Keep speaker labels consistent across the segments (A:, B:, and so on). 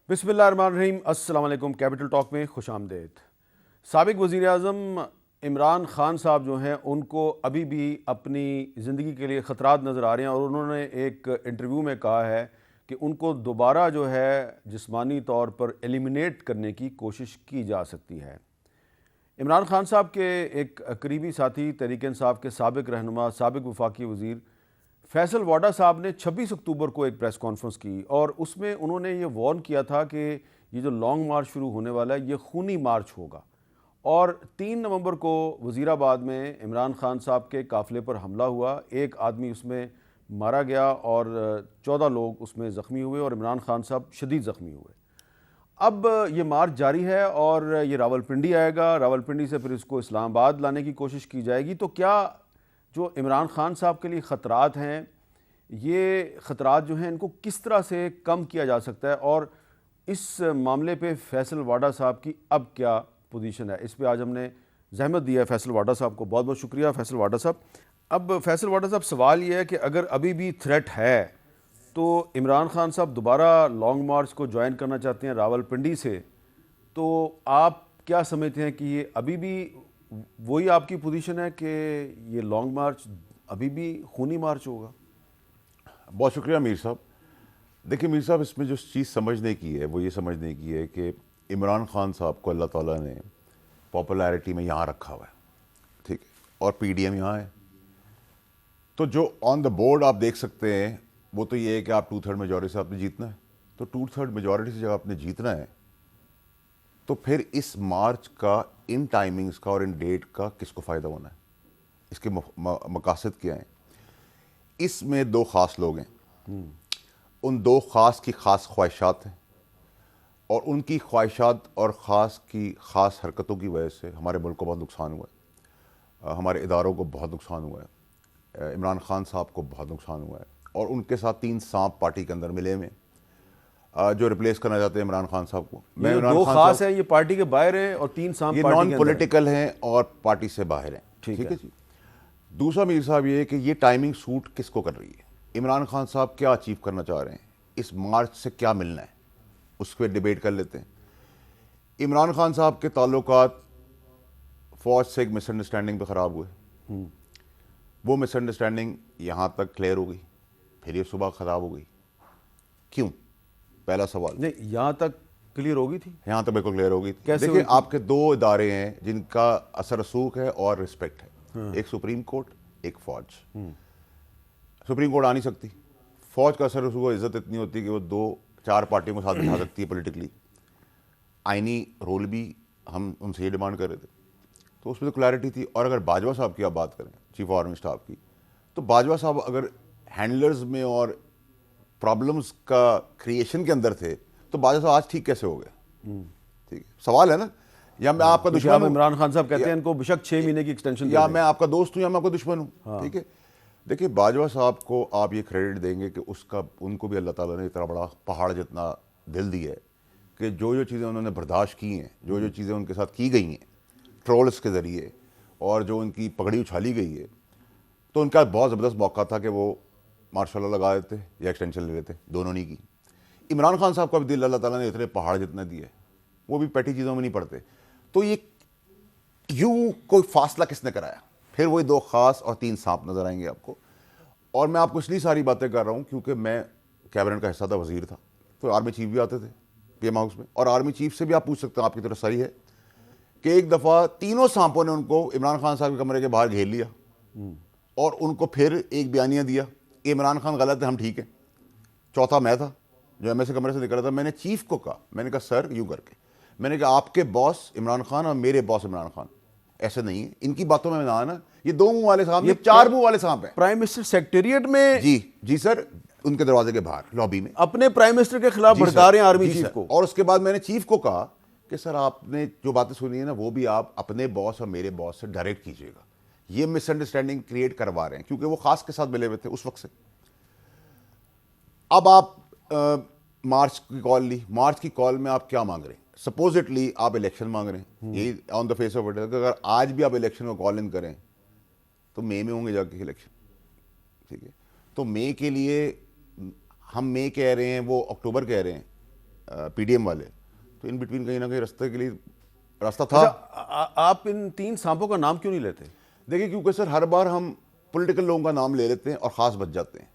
A: बिस्मिल्लाहिर्रहमानिर्रहीम। अस्सलाम वालेकुम। कैपिटल टॉक में खुश आमदेद। साबिक वज़ीर आज़म इमरान ख़ान साहब जो हैं उनको अभी भी अपनी ज़िंदगी के लिए ख़तरात नज़र आ रहे हैं और उन्होंने एक इंटरव्यू में कहा है कि उनको दोबारा जो है जिस्मानी तौर पर एलिमिनेट करने की कोशिश की जा सकती है। इमरान ख़ान साहब के एक करीबी साथी तहरीक इंसाफ के साबिक रहनुमा साबिक वफाकी वज़ीर फैसल वाडा साहब ने 26 अक्टूबर को एक प्रेस कॉन्फ्रेंस की और उसमें उन्होंने ये वार्न किया था कि ये जो लॉन्ग मार्च शुरू होने वाला है ये खूनी मार्च होगा। और 3 नवंबर को वज़ीराबाद में इमरान ख़ान साहब के काफ़िले पर हमला हुआ, एक आदमी उसमें मारा गया और 14 लोग उसमें ज़ख्मी हुए और इमरान ख़ान साहब शदीद ज़ख्मी हुए। अब ये मार्च जारी है और ये रावलपिंडी आएगा, रावलपिंडी से फिर इसको इस्लामाबाद लाने की कोशिश की जाएगी। तो क्या जो इमरान ख़ान साहब के लिए ख़तरात हैं, ये ख़तरात जो हैं इनको किस तरह से कम किया जा सकता है और इस मामले पे फैसल वाडा साहब की अब क्या पोजीशन है, इस पे आज हमने ज़हमत दिया है फैसल वाडा साहब को। बहुत बहुत शुक्रिया फैसल वाडा साहब। अब फैसल वाडा साहब, सवाल ये है कि अगर अभी भी थ्रेट है तो इमरान ख़ान साहब दोबारा लॉन्ग मार्च को ज्वाइन करना चाहते हैं रावलपिंडी से, तो आप क्या समझते हैं कि ये अभी भी वही आपकी पोजीशन है कि ये लॉन्ग मार्च अभी भी खूनी मार्च होगा?
B: बहुत शुक्रिया मीर साहब। देखिए मीर साहब, इसमें जो चीज़ समझने की है वो ये समझने की है कि इमरान ख़ान साहब को अल्लाह ताला ने पॉपुलैरिटी में यहाँ रखा हुआ है, ठीक है, और पीडीएम यहाँ है। तो जो ऑन द बोर्ड आप देख सकते हैं वो तो ये है कि आप 2/3 मेजॉरिटी से आपने जीतना है। तो 2/3 मेजॉरिटी से जब आपने जीतना है तो फिर इस मार्च का, इन टाइमिंग्स का और इन डेट का किसको फ़ायदा होना है, इसके मकासद क्या हैं? इसमें दो ख़ास लोग हैं, उन दो ख़ास की ख़ास ख्वाहिशात हैं और उनकी ख्वाहिशात और ख़ास की ख़ास हरकतों की वजह से हमारे मुल्क को बहुत नुकसान हुआ है, हमारे इदारों को बहुत नुकसान हुआ है, इमरान ख़ान साहब को बहुत नुकसान हुआ है और उनके साथ 3 सांप पार्टी के अंदर मिले हुए जो रिप्लेस करना चाहते हैं इमरान ख़ान साहब को।
A: मैं इमरान दो खास है, ये पार्टी के बाहर हैं और 3 सांप
B: ये
A: पार्टी
B: नॉन
A: के अंदर
B: पॉलिटिकल हैं और पार्टी से बाहर हैं। ठीक है जी। दूसरा मीर साहब ये है कि ये टाइमिंग सूट किसको कर रही है, इमरान खान साहब क्या अचीव करना चाह रहे हैं, इस मार्च से क्या मिलना है, उस पर डिबेट कर लेते हैं। इमरान खान साहब के ताल्लुकात फौज से एक मिसअंडरस्टैंडिंग पे ख़राब हुए, वो मिसअंडरस्टैंडिंग यहाँ तक क्लियर हो गई, फिर ये सुबह ख़राब हो गई। क्यों? पहला सवाल।
A: नहीं, यहाँ तक क्लियर हो गई थी?
B: यहाँ तक बिल्कुल क्लियर हो गई थी।
A: कैसे?
B: देखिए, आपके दो इदारे हैं जिनका असर रसूख है और रिस्पेक्ट है, एक सुप्रीम कोर्ट, एक फौज। सुप्रीम कोर्ट आ नहीं सकती, फौज का असर रसूख और इज्जत इतनी होती है कि वो 2-4 पार्टियों को साथ बिठा सकती है पॉलिटिकली। आईनी रोल भी हम उनसे ये डिमांड कर रहे थे, तो उसमें तो क्लैरिटी थी। और अगर बाजवा साहब की आप बात करें, चीफ ऑफ आर्मी स्टाफ की, तो बाजवा साहब अगर हैंडलर्स में और प्रॉब्लम्स का क्रिएशन के अंदर थे तो बाजवा साहब आज ठीक कैसे हो गए? ठीक है, सवाल है ना। या मैं आपका दुश्मन हूं,
A: इमरान खान साहब कहते हैं इनको बेशक 6 महीने की एक्सटेंशन,
B: या मैं आपका दोस्त हूं या मैं आपका दुश्मन हूं। ठीक है, देखिए बाजवा साहब को आप ये क्रेडिट देंगे कि उसका, उनको भी अल्लाह ताला ने इतना बड़ा पहाड़ जितना दिल दिया है कि जो जो चीज़ें उन्होंने बर्दाश्त की हैं, जो जो चीज़ें उनके साथ की गई हैं ट्रोल्स के ज़रिए और जो उनकी पगड़ी उछाली गई है, तो उनका बहुत ज़बरदस्त मौका था कि वो मार्शल लॉ लगा देते या एक्सटेंशन ले लेते, दोनों नहीं की। इमरान खान साहब का भी दिल अल्लाह ताला ने इतने पहाड़ जितना दिया है, वो भी पैटी चीज़ों में नहीं पड़ते। तो ये यूं कोई फासला किसने कराया? फिर वही दो खास और 3 सांप नजर आएंगे आपको। और मैं आपको इसलिए सारी बातें कर रहा हूं क्योंकि मैं कैबिनेट का हिस्सा था, वजीर था, तो आर्मी चीफ भी आते थे पीएम हाउस में, और आर्मी चीफ से भी आप पूछ सकते हैं, आपकी तरफ सही है कि एक दफ़ा तीनों सांपों ने उनको इमरान खान साहब के कमरे के बाहर घेर लिया और उनको फिर एक बयानिया दिया कि इमरान खान गलत है, हम ठीक है। चौथा मैं था जो एमएसए कमरे से निकला था। मैंने चीफ को कहा, मैंने कहा सर यूं करके, मैंने कहा आपके बॉस इमरान खान और मेरे बॉस इमरान खान ऐसे नहीं है, इनकी बातों में ना आना, ये 2 मुंह वाले सांप, ये 4 मुंह वाले सांप है।
A: प्राइम मिनिस्टर सेक्रेटेरिएट में?
B: जी सर, उनके दरवाजे के बाहर लॉबी में
A: अपने प्राइम मिनिस्टर के खिलाफ भड़का रहे हैं आर्मी चीफ को।
B: और उसके बाद मैंने चीफ को कहा कि सर आपने जो बातें सुनी है ना, वो भी आप अपने बॉस और मेरे बॉस से डायरेक्ट कीजिएगा, ये मिसअंडरस्टैंडिंग क्रिएट करवा रहे हैं, क्योंकि वो खास के साथ मिले हुए थे उस वक्त से। अब आप मार्च की कॉल ली, मार्च की कॉल में आप क्या मांग रहे हैं? सपोजिटली आप इलेक्शन मांग रहे हैं, यही on the face of it. अगर आज भी आप इलेक्शन को कॉल इन करें तो मई में होंगे जाके इलेक्शन, ठीक है। तो मई के लिए हम मई कह रहे हैं, वो अक्टूबर कह रहे हैं, पीडीएम वाले, तो इन बिटवीन कहीं ना कहीं रास्ते के लिए रास्ता था।
A: आप इन 3 सांपों का नाम क्यों नहीं लेते?
B: देखिए, क्योंकि सर हर बार हम पॉलिटिकल लोगों का नाम ले लेते हैं और ख़ास बच जाते हैं।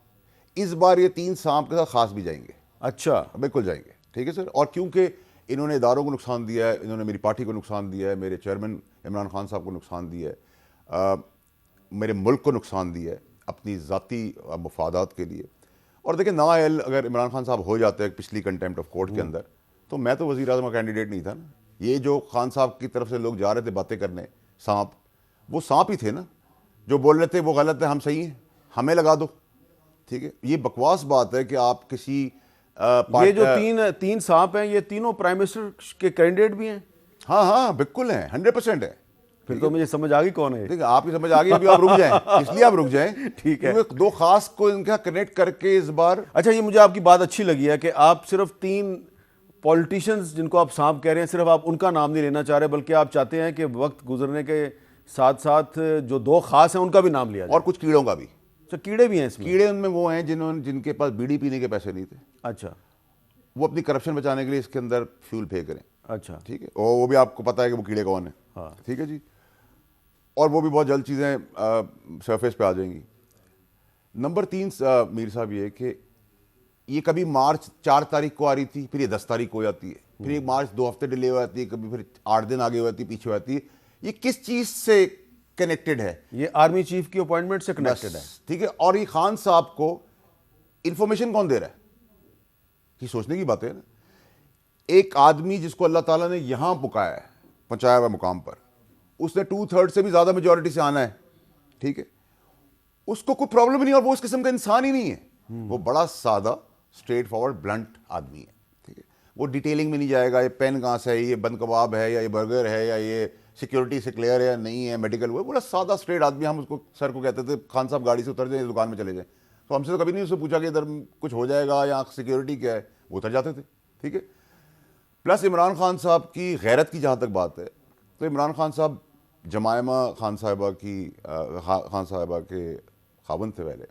B: इस बार ये 3 सांप के साथ ख़ास भी जाएंगे।
A: अच्छा,
B: बिल्कुल जाएंगे, ठीक है सर। और क्योंकि इन्होंने इदारों को नुकसान दिया है, इन्होंने मेरी पार्टी को नुकसान दिया है, मेरे चेयरमैन इमरान खान साहब को नुकसान दिया है, मेरे मुल्क को नुकसान दिया है अपनी ज़ाती मफादात के लिए। और देखिए, नाअहल अगर इमरान खान साहब हो जाते हैं पिछली कंटेम्प्ट ऑफ कोर्ट के अंदर, तो मैं तो वज़ीर आज़म का कैंडिडेट नहीं था ना। ये जो खान साहब की तरफ से लोग जा रहे थे बातें करने, सांप, वो सांप ही थे ना जो बोल रहे थे वो गलत है, हम सही हैं, हमें लगा दो, ठीक है। ये बकवास बात है कि आप किसी
A: ये जो तीन सांप हैं, ये तीनों प्राइम मिनिस्टर के कैंडिडेट भी हैं?
B: हाँ हाँ बिल्कुल हैं, 100% है।
A: फिर तो मुझे समझ आ गई कौन है।
B: ठीक है, आपकी समझ आ गई, अभी आप रुक जाएं, इसलिए आप रुक जाएं।
A: ठीक है,
B: दो खास को इनका कनेक्ट करके इस बार।
A: अच्छा, ये मुझे आपकी बात अच्छी लगी है कि आप सिर्फ 3 पॉलिटिशियंस जिनको आप सांप कह रहे हैं, सिर्फ आप उनका नाम नहीं लेना चाह रहे, बल्कि आप चाहते हैं कि वक्त गुजरने के साथ साथ जो 2 खास हैं उनका भी नाम लिया जाए,
B: और कुछ कीड़ों का भी।
A: तो कीड़े भी हैं इसमें?
B: कीड़े उनमें वो हैं जिनके पास बीड़ी पीने के पैसे नहीं थे।
A: अच्छा,
B: वो अपनी करप्शन बचाने के लिए इसके अंदर फ्यूल फेंक रहे हैं।
A: अच्छा,
B: ठीक है, और वो भी आपको पता है कि वो कीड़े कौन है।
A: हाँ,
B: ठीक है जी। और वो भी बहुत जल्द चीज़ें सरफेस पे आ जाएंगी। नंबर 3 मीर साहब ये कि ये कभी मार्च 4 तारीख को आ रही थी, फिर ये 10 तारीख को हो जाती है, फिर ये मार्च 2 हफ्ते डिले हो जाती है, कभी फिर 8 दिन आगे हो जाती है, पीछे हो जाती है। ये किस चीज़ से कनेक्टेड है?
A: ये आर्मी चीफ की अपॉइंटमेंट से कनेक्टेड है,
B: ठीक है। और ये खान साहब को इंफॉर्मेशन कौन दे रहा है? ये सोचने की बात है ना। एक आदमी जिसको अल्लाह ताला ने यहां पुकाया है, पहुंचाया हुआ मुकाम पर, उसने 2/3 से भी ज्यादा मेजोरिटी से आना है, ठीक है। उसको कोई प्रॉब्लम ही नहीं, और वो उस किस्म का इंसान ही नहीं है। वो बड़ा सादा, स्ट्रेट फॉरवर्ड, ब्लंट आदमी है, ठीक है। वो डिटेलिंग में नहीं जाएगा, ये पेन कहाँ से है, ये बंद कबाब है या ये बर्गर है या ये सिक्योरिटी से क्लियर है या नहीं है, मेडिकल हुआ। बड़ा सादा स्ट्रेट आदमी। हम उसको सर को कहते थे, खान साहब गाड़ी से उतर जाए, दुकान में चले जाए, तो हमसे तो कभी नहीं उससे पूछा कि इधर कुछ हो जाएगा या सिक्योरिटी क्या है, वो उतर जाते थे, ठीक है। प्लस इमरान खान साहब की गैरत की जहाँ तक बात है, तो इमरान खान साहब जमायमा खान साहिबा के खावंद थे पहले।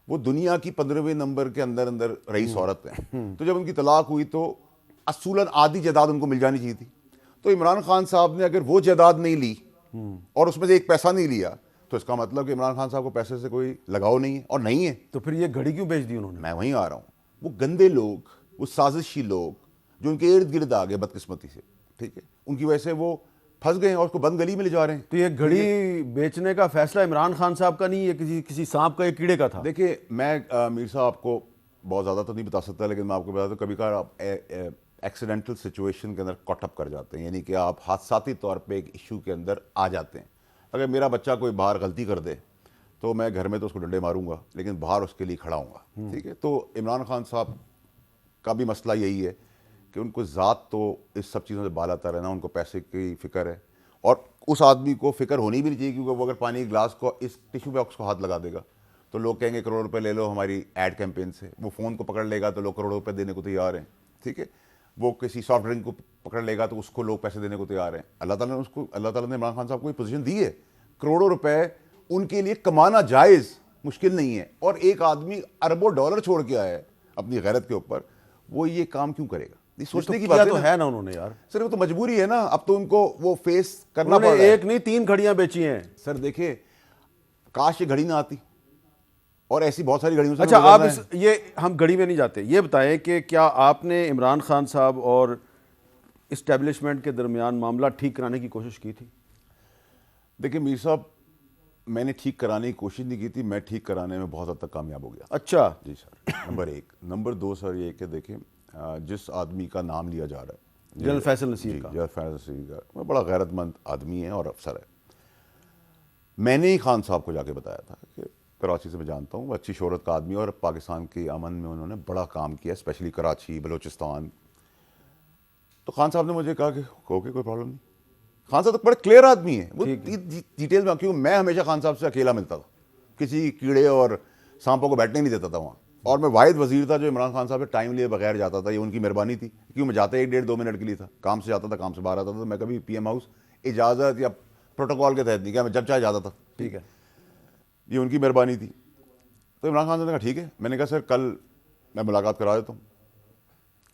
B: वो दुनिया की 15वें नंबर के अंदर अंदर रईस औरत हैं। तो जब उनकी तलाक हुई तो असूलन आधी जायदाद उनको मिल जानी चाहिए थी। तो इमरान खान साहब ने अगर वो जायदाद नहीं ली और उसमें से एक पैसा नहीं लिया, तो इसका मतलब कि इमरान खान साहब को पैसे से कोई लगाव नहीं है, और नहीं है।
A: तो फिर ये घड़ी क्यों बेच दी उन्होंने?
B: मैं वहीं आ रहा हूँ। वो गंदे लोग, वो साजिशी लोग जो उनके इर्द गिर्द आ गए बदकिस्मती से, ठीक है, उनकी वजह से वो फंस गए और उसको बंद गली में ले जा रहे हैं।
A: तो ये घड़ी बेचने का फैसला इमरान खान साहब का नहीं, ये किसी सांप का, ये कीड़े का था।
B: देखिए, मैं मीर साहब आपको बहुत ज़्यादा तो नहीं बता सकता, लेकिन मैं आपको बता दूं, कभी कभार आप एक्सीडेंटल सिचुएशन के अंदर कॉटअप कर जाते हैं, यानी कि आप हादसाती तौर पे एक इशू के अंदर आ जाते हैं। अगर मेरा बच्चा कोई बाहर गलती कर दे तो मैं घर में तो उसको डंडे मारूंगा, लेकिन बाहर उसके लिए खड़ा हूँगा, ठीक है। तो इमरान खान साहब का भी मसला यही है कि उनको ज़ात तो इस सब चीज़ों से बालातर है ना, उनको पैसे की फ़िक्र है, और उस आदमी को फ़िक्र होनी भी नहीं चाहिए, क्योंकि वो अगर पानी ग्लास को इस टिश्यू बॉक्स को हाथ लगा देगा तो लोग कहेंगे करोड़ रुपए ले लो हमारी एड कैंपेन से। वो फ़ोन को पकड़ लेगा तो लोग करोड़ों रुपए देने को तैयार हैं, ठीक है। वो किसी सॉफ्ट ड्रिंक को पकड़ लेगा तो उसको लोग पैसे देने को तैयार हैं। अल्लाह ताला ने इमरान खान साहब को पोजीशन दी है, करोड़ों रुपए उनके लिए कमाना जायज़ मुश्किल नहीं है। और एक आदमी अरबों डॉलर छोड़ के आया है अपनी गैरत के ऊपर, वो ये काम क्यों करेगा? ये सोचने की बात
A: तो है ना उन्होंने यार।
B: सर वो तो मजबूरी है ना, अब तो उनको वो फेस करना पड़ रहा है।
A: एक नहीं 3 घड़ियां बेची हैं
B: सर देखिए, काश ये घड़ी ना आती, और ऐसी बहुत सारी घड़ियों से।
A: अच्छा, आप ये हम घड़ी में नहीं जाते, ये बताएं कि क्या आपने इमरान खान साहब और इस्टेब्लिशमेंट के दरमियान मामला ठीक कराने की कोशिश की थी?
B: देखिए मीर साहब, मैंने ठीक कराने की कोशिश नहीं की थी, मैं ठीक कराने में बहुत हद तक कामयाब हो गया।
A: अच्छा
B: जी सर, नंबर 1। नंबर 2 सर ये कि देखिए, जिस आदमी का नाम लिया जा रहा है,
A: जनरल फैसल नसीर का,
B: जनरल फैसल नसीर का, वो बड़ा गैरतमंद आदमी है और अफसर है। मैंने ही खान साहब को जाके बताया था कि कराची से मैं जानता हूँ, अच्छी शोहरत का आदमी, और पाकिस्तान के अमन में उन्होंने बड़ा काम किया, स्पेशली कराची, बलोचिस्तान। तो खान साहब ने मुझे कहा कि ओके, कोई प्रॉब्लम नहीं। खान साहब तो बड़े क्लियर आदमी है, वो डिटेल में, क्योंकि मैं हमेशा खान साहब से अकेला मिलता था, किसी कीड़े और सांपों को बैठने नहीं देता था वहाँ, और मैं वाहिद वजीर था जो इमरान खान साहब से टाइम लिए बगैर जाता था। ये उनकी मेहरबानी थी, क्योंकि मैं जाता 1-1.5-2 मिनट के लिए था, काम से जाता था, काम से बाहर आता था, तो मैं कभी PM हाउस इजाज़त या प्रोटोकॉल के तहत नहीं गया, मैं जब चाहे जाता था,
A: ठीक है।
B: ये उनकी मेहरबानी थी। तो इमरान खान साहब ने कहा ठीक है। मैंने कहा सर कल मैं मुलाकात करा देता हूँ।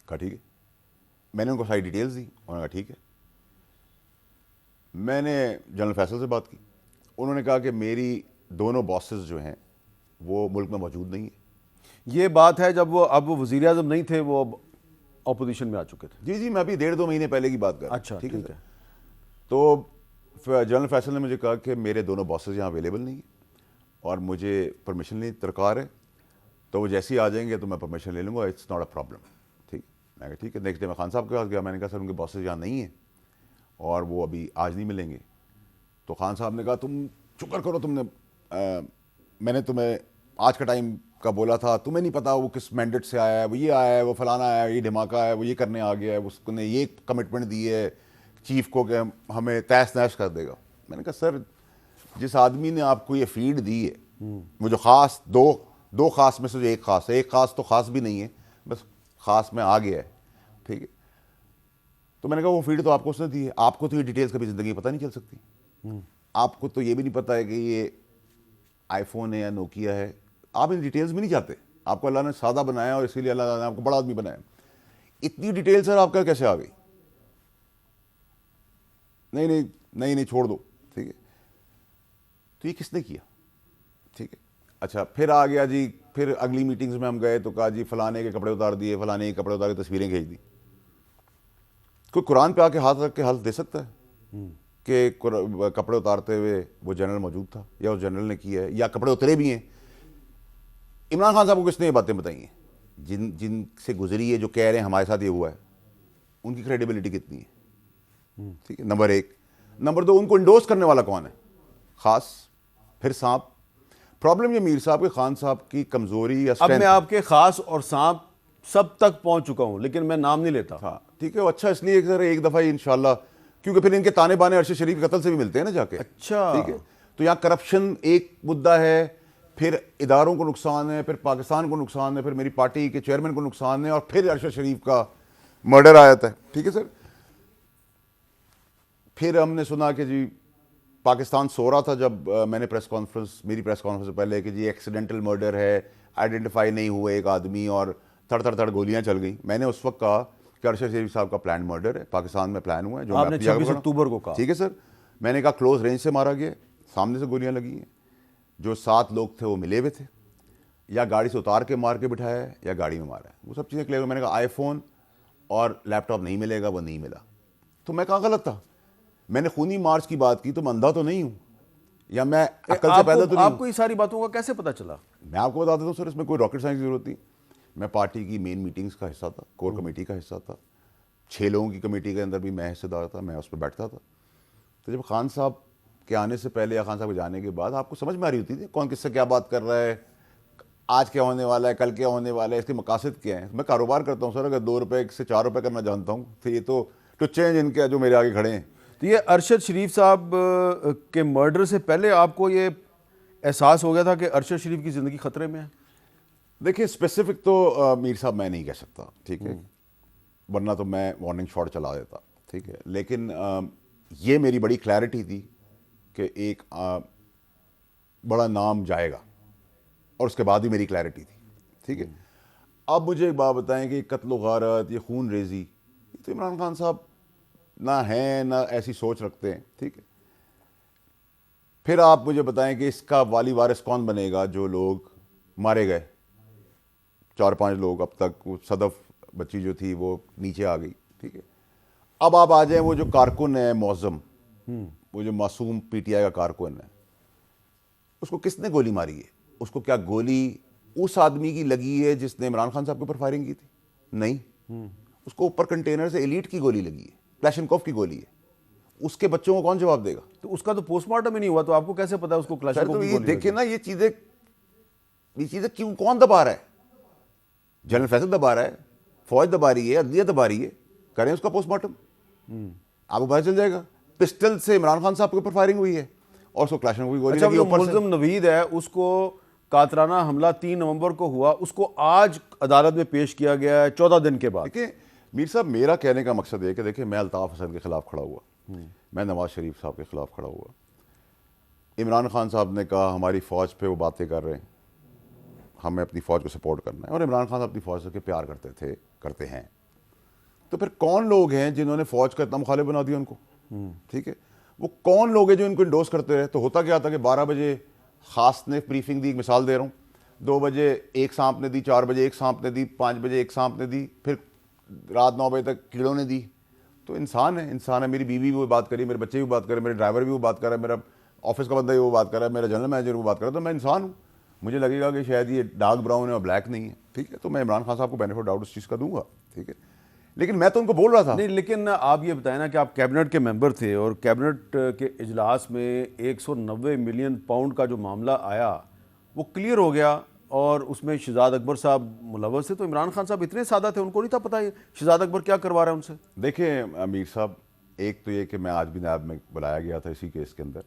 B: कहा ठीक है। मैंने उनको सारी डिटेल्स दी, उन्होंने कहा ठीक है। मैंने जनरल फैसल से बात की, उन्होंने कहा कि मेरी दोनों बॉसेस जो हैं वो मुल्क में मौजूद नहीं है।
A: ये बात है जब वो अब वज़ीर आज़म नहीं थे, वो अब अपोजिशन में आ चुके थे।
B: जी जी, मैं अभी 1.5-2 महीने पहले की बात कर रहा हूं।
A: अच्छा,
B: ठीक
A: ठीक
B: है।
A: है।
B: तो जनरल फैसल ने मुझे कहा कि मेरे दोनों बॉसेस यहाँ अवेलेबल नहीं है और मुझे परमिशन लेनी दरकार है, तो वो जैसे ही आ जाएंगे तो मैं परमिशन ले लूँगा, इट्स नॉट अ प्रॉब्लम। ठीक, मैं कहा ठीक है। नेक्स्ट डे मैं खान साहब के पास गया, मैंने कहा सर उनके बॉसेस यहाँ नहीं हैं और वो अभी आज नहीं मिलेंगे। तो खान साहब ने कहा तुम शुक्र करो, मैंने तुम्हें आज का टाइम का बोला था, तुम्हें नहीं पता वो किस मैंडेट से आया है, वो ये आया है, वो फलाना आया है, ये धमाका है, वो ये करने आ गया है, उसने ये कमिटमेंट दी है चीफ को कि हमें तहस नहस कर देगा। मैंने कहा सर जिस आदमी ने आपको ये फीड दी है, वो जो ख़ास दो ख़ास में से जो एक ख़ास है, एक ख़ास तो ख़ास भी नहीं है, बस ख़ास में आ गया है। ठीक है। तो मैंने कहा वो फीड तो आपको उसने दी है, आपको तो ये डिटेल्स कभी ज़िंदगी में पता नहीं चल सकती। आपको तो ये भी नहीं पता है कि ये आईफोन है या नोकिया है, आप इन डिटेल्स में नहीं जाते। आपको अल्लाह ने सादा बनाया और इसीलिए अल्लाह ने आपको बड़ा आदमी बनाया। इतनी डिटेल सर आपका कैसे आ गई? नहीं छोड़ दो। ठीक है। तो ये किसने किया? ठीक है। अच्छा, फिर आ गया जी, फिर अगली मीटिंग्स में हम गए तो कहा जी फलाने के कपड़े उतार दिए, फलाने के कपड़े उतार के तस्वीरें भेज दी। कोई कुरान पे आके हाथ रख के हाथ दे सकता है कि कपड़े उतारते हुए वो जनरल मौजूद था या उस जनरल ने किया है या कपड़े उतरे भी हैं? इमरान खान साहब को किसने ये बातें बताई हैं? जिनसे गुजरी है, जो कह रहे हैं हमारे साथ ये हुआ है, उनकी क्रेडिबिलिटी कितनी है? ठीक है, नंबर 1। नंबर 2, उनको इंडोर्स करने वाला कौन है? खास, फिर सांप। प्रॉब्लम ये मीर साहब के खान साहब की कमजोरी या
A: अब मैं आपके खास और सांप सब तक पहुंच चुका हूं, लेकिन मैं नाम नहीं लेता।
B: हाँ ठीक है। अच्छा, इसलिए सर एक दफा इंशाल्लाह, क्योंकि फिर इनके ताने बाने अरशद शरीफ के कत्ल से भी मिलते हैं ना जाके।
A: अच्छा,
B: ठीक है। तो यहाँ करप्शन एक मुद्दा है, फिर इदारों को नुकसान है, फिर पाकिस्तान को नुकसान है, फिर मेरी पार्टी के चेयरमैन को नुकसान है, और फिर अरशद शरीफ का मर्डर आ जाता है। ठीक है सर। फिर हमने सुना कि जी पाकिस्तान सो रहा था जब मैंने मेरी प्रेस कॉन्फ्रेंस से पहले कि जी एक्सीडेंटल मर्डर है, आइडेंटिफाई नहीं हुआ एक आदमी, और थड़ गोलियां चल गई। मैंने उस वक्त कहा कि अरशद शरीफ साहब का प्लान मर्डर है, पाकिस्तान में प्लान हुआ है, जो
A: आपने 26 अक्टूबर को कहा।
B: ठीक है सर। मैंने कहा क्लोज रेंज से मारा गया, सामने से गोलियां लगी हैं, जो 7 लोग थे वो मिले हुए थे, या गाड़ी से उतार के मार के बिठाया है या गाड़ी में मारा है, वो सब चीज़ें क्लियर। मैंने कहा आईफोन और लैपटॉप नहीं मिलेगा, वो नहीं मिला। तो मैं कहाँ गलत था? मैंने खूनी मार्च की बात की, तो मैं अंधा तो नहीं हूँ, या मैं अकल से पैदा तो नहीं।
A: आपको ये सारी बातों का कैसे पता चला?
B: मैं आपको बता देता हूँ सर, इसमें कोई रॉकेट साइंस की जरूरत नहीं। मैं पार्टी की मेन मीटिंग्स का हिस्सा था, कोर कमेटी का हिस्सा था, 6 लोगों की कमेटी के अंदर भी मैं हिस्सेदार था, मैं उस पर बैठता था। तो जब खान साहब के आने से पहले या खान साहब के जाने के बाद आपको समझ में आ रही होती थी कौन किससे क्या बात कर रहा है, आज क्या होने वाला है, कल क्या होने वाला है, इसके मकासद क्या है। मैं कारोबार करता हूँ सर, अगर 2 रुपये से 4 रुपये करना जानता हूँ तो ये तो चेंज इनके जो मेरे आगे खड़े हैं।
A: तो ये अरशद शरीफ साहब के मर्डर से पहले आपको ये एहसास हो गया था कि अरशद शरीफ की ज़िंदगी ख़तरे में है?
B: देखिए स्पेसिफिक तो मीर साहब मैं नहीं कह सकता, ठीक है, वरना तो मैं वार्निंग शॉट चला देता। ठीक है। लेकिन ये मेरी बड़ी क्लैरिटी थी कि एक बड़ा नाम जाएगा, और उसके बाद ही मेरी क्लैरिटी थी। ठीक है। अब मुझे एक बात बताएं कि कत्ल गारत, ये खून रेजी, ये तो इमरान खान साहब ना हैं ना ऐसी सोच रखते हैं। ठीक है। फिर आप मुझे बताएं कि इसका वाली वारिस कौन बनेगा? जो लोग मारे गए, 4-5 लोग अब तक, वो सदफ बच्ची जो थी वो नीचे आ गई। ठीक है। अब आप आ जाएं वो जो कारकुन है मौज़म, वो जो मासूम पीटीआई का कारकुन है, उसको किसने गोली मारी है? उसको क्या गोली उस आदमी की लगी है जिसने इमरान खान साहब के ऊपर फायरिंग की थी? नहीं, उसको ऊपर कंटेनर से एलीट की गोली लगी है, क्लाशनकोफ की गोली है। उसके बच्चों को कौन जवाब देगा?
A: तो उसका तो पोस्टमार्टम ही नहीं हुआ, तो आपको कैसे पता है उसको क्लाशनकोफ
B: तो
A: की
B: ये
A: गोली
B: देखिए
A: लगी?
B: ना, ये चीजें क्यों, कौन दबा रहा है? जनरल फैसल दबा रहा है, फौज दबा रही है, अदलिया दबा रही है। करें उसका पोस्टमार्टम, आपको पता चल जाएगा। पिस्टल से इमरान खान साहब के ऊपर फायरिंग हुई है और उसको क्लाशनकोफ की गोली
A: अच्छा,
B: लगी
A: जो
B: ऊपर से।
A: मुल्ज़िम नवीद है, उसको कातराना हमला 3 नवंबर को हुआ, उसको आज अदालत में पेश किया गया है 14 दिन के बाद।
B: देखिए मीर साहब, मेरा कहने का मकसद है कि देखिए मैं अल्ताफ़ हसन के खिलाफ खड़ा हुआ, मैं नवाज शरीफ साहब के खिलाफ खड़ा हुआ, इमरान खान साहब ने कहा हमारी फ़ौज पे वो बातें कर रहे हैं, हमें अपनी फ़ौज को सपोर्ट करना है, और इमरान खान अपनी फ़ौज से प्यार करते थे, करते हैं। तो फिर कौन लोग हैं जिन्होंने फौज का इतना मुखालिफ बना दिया उनको? ठीक है, वो कौन लोग हैं जो इनको इंडोर्स करते रहे? तो होता क्या था कि 12 बजे खास ने ब्रीफिंग दी, एक मिसाल दे रहा हूँ, 2 बजे एक सांप ने दी, 4 बजे एक सांप ने दी, 5 बजे एक सांप ने दी, फिर रात 9 बजे तक कीड़ों ने दी। तो इंसान है, मेरी बीवी भी वो बात करी, मेरे बच्चे भी बात करे, मेरे ड्राइवर भी वो बात कर रहा है, मेरा ऑफिस का बंदा भी वो बात कर रहा है, मेरा जनरल मैनेजर वो बात कर रहा है। तो मैं इंसान हूँ, मुझे लगेगा कि शायद ये डार्क ब्राउन है और ब्लैक नहीं है, ठीक है, तो मैं इमरान खान साहब को बेनिफिट डाउट उस चीज़ का दूंगा, ठीक है। लेकिन मैं तो उनको बोल रहा था
A: नहीं, लेकिन आप ये बताएं ना कि आप कैबिनेट के मेंबर थे और कैबिनेट के इजलास में 190 मिलियन पाउंड का जो मामला आया वो क्लियर हो गया और उसमें शहजाद अकबर साहब मुलव्वस थे। तो इमरान खान साहब इतने सादा थे, उनको नहीं था पता ये शहजाद अकबर क्या करवा रहे हैं उनसे?
B: देखिए अमीर साहब, एक तो ये कि मैं आज भी नायब में बुलाया गया था इसी केस के अंदर,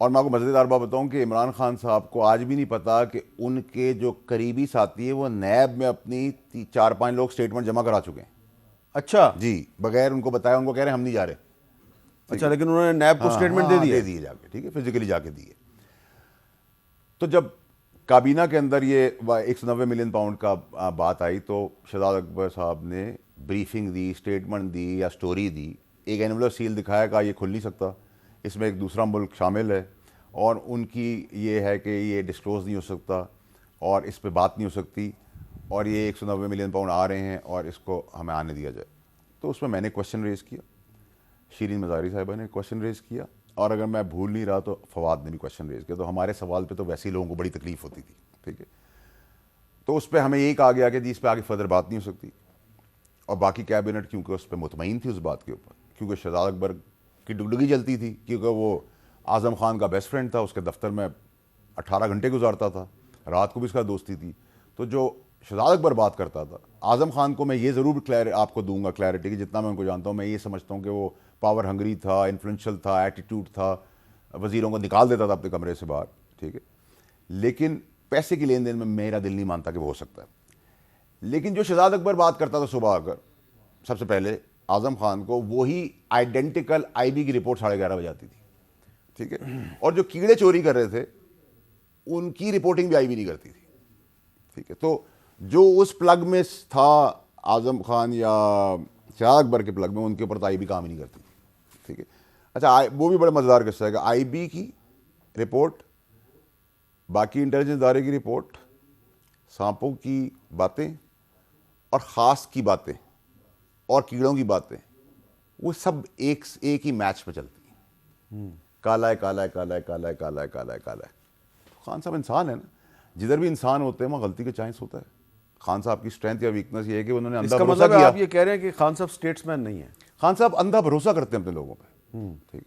B: और मैं आपको मज़ेदार बात बताऊं कि इमरान खान साहब को आज भी नहीं पता कि उनके जो करीबी साथी है वो नैब में अपनी 4-5 लोग स्टेटमेंट जमा करा चुके हैं।
A: अच्छा
B: जी, बगैर उनको बताया, उनको कह रहे हैं हम नहीं जा रहे।
A: अच्छा, लेकिन उन्होंने नैब को स्टेटमेंट दे दिया?
B: दे दिए जाके, ठीक है, फिजिकली जाके दिए। तो जब काबीना के अंदर ये 190 मिलियन पाउंड का बात आई तो शहजाद अकबर साहब ने ब्रीफिंग दी, स्टेटमेंट दी या स्टोरी दी, एक एनवलप सील दिखाया, कहा ये खुल नहीं सकता, इसमें एक दूसरा मुल्क शामिल है और उनकी ये है कि ये डिस्क्लोज़ नहीं हो सकता और इस पे बात नहीं हो सकती और ये 190 मिलियन पाउंड आ रहे हैं और इसको हमें आने दिया जाए। तो उसमें मैंने क्वेश्चन रेज़ किया, शीरीन मज़ारी साहिबा ने क्वेश्चन रेज़ किया, और अगर मैं भूल नहीं रहा तो फवाद ने भी क्वेश्चन रेज़ किया। तो हमारे सवाल पे तो वैसे ही लोगों को बड़ी तकलीफ़ होती थी, ठीक है। तो उस पर हमें यही कहा गया कि जी इस पर आगे फर्दर बात नहीं हो सकती, और बाकी कैबिनेट क्योंकि उस पर मुतमईन थी उस बात के ऊपर, क्योंकि शहजाद अकबर की डुगडुगी जलती थी, क्योंकि वो आज़म खान का बेस्ट फ्रेंड था, उसके दफ्तर में 18 घंटे गुजारता था, रात को भी उसका दोस्ती थी। तो जो शहजाद अकबर बात करता था, आज़म खान को मैं ये ज़रूर आपको दूंगा क्लैरिटी कि जितना मैं उनको जानता हूँ, मैं ये समझता हूँ कि वो पावर हंगरी था, इन्फ्लुएंशियल था, एटीट्यूड था, वज़ीरों को निकाल देता था अपने कमरे से बाहर, ठीक है। लेकिन पैसे की लेन देन में मेरा दिल नहीं मानता कि वो हो सकता है। लेकिन जो शहजाद अकबर बात करता था सुबह आकर, सबसे पहले आज़म खान को वही आइडेंटिकल आईबी की रिपोर्ट 11:30 बजे आती थी, ठीक है। और जो कीड़े चोरी कर रहे थे उनकी रिपोर्टिंग भी आईबी नहीं करती थी, ठीक है। तो जो उस प्लग में था आज़म खान या शहजाद अकबर के प्लग में, उनके ऊपर तो आईबी काम ही नहीं करती, ठीक है। अच्छा, वो भी बड़ा मज़ेदार किस्सा है कि आईबी की रिपोर्ट, बाकी इंटेलिजेंस इदारे की रिपोर्ट, सांपों की बातें और ख़ास की बातें और कीड़ों की बातें, वो सब एक ही मैच पे चलती हैं। काला है, काला है, काला है, काला है, काला है, काला है, काला है। खान साहब इंसान है ना, जिधर भी इंसान होते हैं वहाँ गलती का चांस होता है। खान साहब की स्ट्रेंथ या वीकनेस ये है कि उन्होंने अंधा भरोसा किया।
A: आप ये कह रहे हैं कि खान साहब स्टेट्समैन नहीं है?
B: खान साहब अंधा भरोसा करते हैं अपने लोगों पे, ठीक।